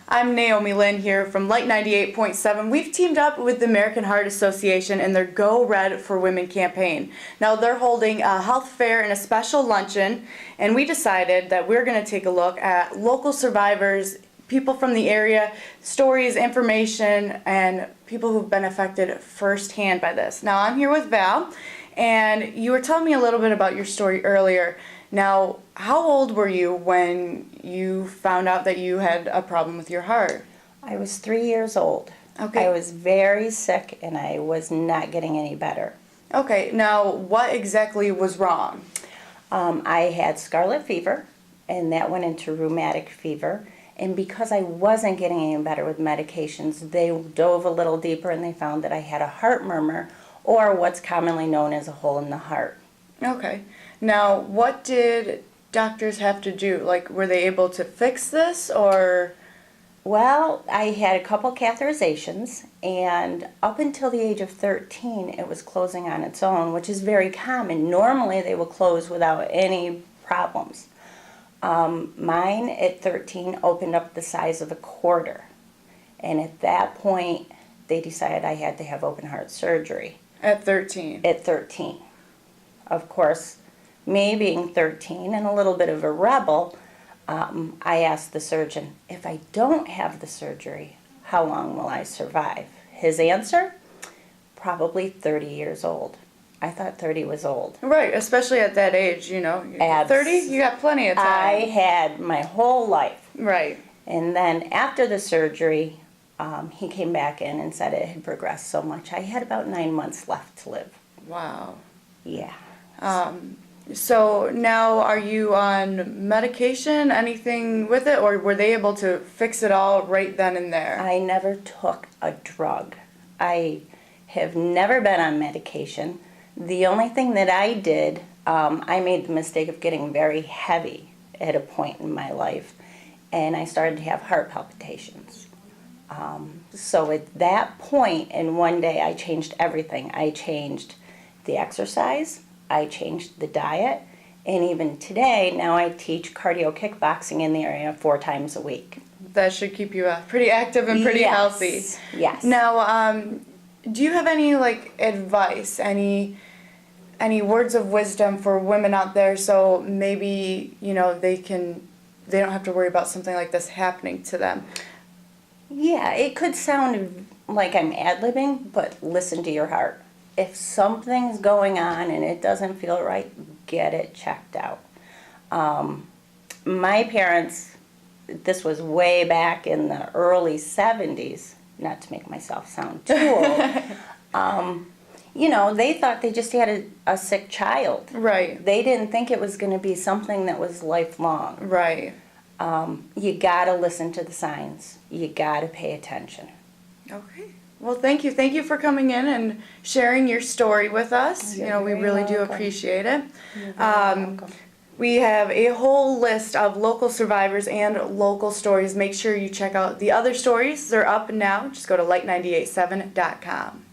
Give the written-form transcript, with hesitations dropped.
I'm Naomi Lynn here from Light 98.7. We've teamed up with the American Heart Association and their Go Red for Women campaign. Now they're holding a health fair and a special luncheon, and we decided that we're going to take a look at local survivors, people from the area, stories, information, and people who've been affected firsthand by this. Now I'm here with Val, and you were telling me a little bit about your story earlier. Now, how old were you when you found out that you had a problem with your heart? I was 3 years old. Okay. I was very sick and I was not getting any better. Okay, now what exactly was wrong? I had scarlet fever, and that went into rheumatic fever. And because I wasn't getting any better with medications, they dove a little deeper and they found that I had a heart murmur, or what's commonly known as a hole in the heart. Okay. Now, what did doctors have to do? Like, were they able to fix this, or? Well, I had a couple catheterizations, and up until the age of 13, it was closing on its own, which is very common. Normally, they will close without any problems. Mine, at 13, opened up the size of a quarter, and at that point, they decided I had to have open heart surgery. At 13? At 13. Of course, me being 13 and a little bit of a rebel, I asked the surgeon, if I don't have the surgery, how long will I survive? His answer, probably 30 years old. I thought 30 was old. Right, especially at that age, you know. 30, you got plenty of time. I had my whole life. Right. And then after the surgery, he came back in and said it had progressed so much. I had about 9 months left to live. Wow. Yeah. So now are you on medication, anything with it, or were they able to fix it all right then and there? I never took a drug. I have never been on medication. The only thing that I did, I made the mistake of getting very heavy at a point in my life, and I started to have heart palpitations. So at that point, and one day I changed everything. I changed the exercise, I changed the diet, and even today, now I teach cardio kickboxing in the area 4 times a week. That should keep you pretty active and pretty healthy. Yes. Now, do you have any advice, any words of wisdom for women out there, so maybe they don't have to worry about something like this happening to them? Yeah, it could sound like I'm ad-libbing, but listen to your heart. If something's going on and it doesn't feel right, get it checked out. My parents, this was way back in the early 70s, not to make myself sound too old, they thought they just had a sick child. Right. They didn't think it was going to be something that was lifelong. Right. You got to listen to the signs. You got to pay attention. Okay. Well, thank you. Thank you for coming in and sharing your story with us. You're We very really do welcome. appreciate it. You're very welcome. We have a whole list of local survivors and local stories. Make sure you check out the other stories. They're up now. Just go to light987.com.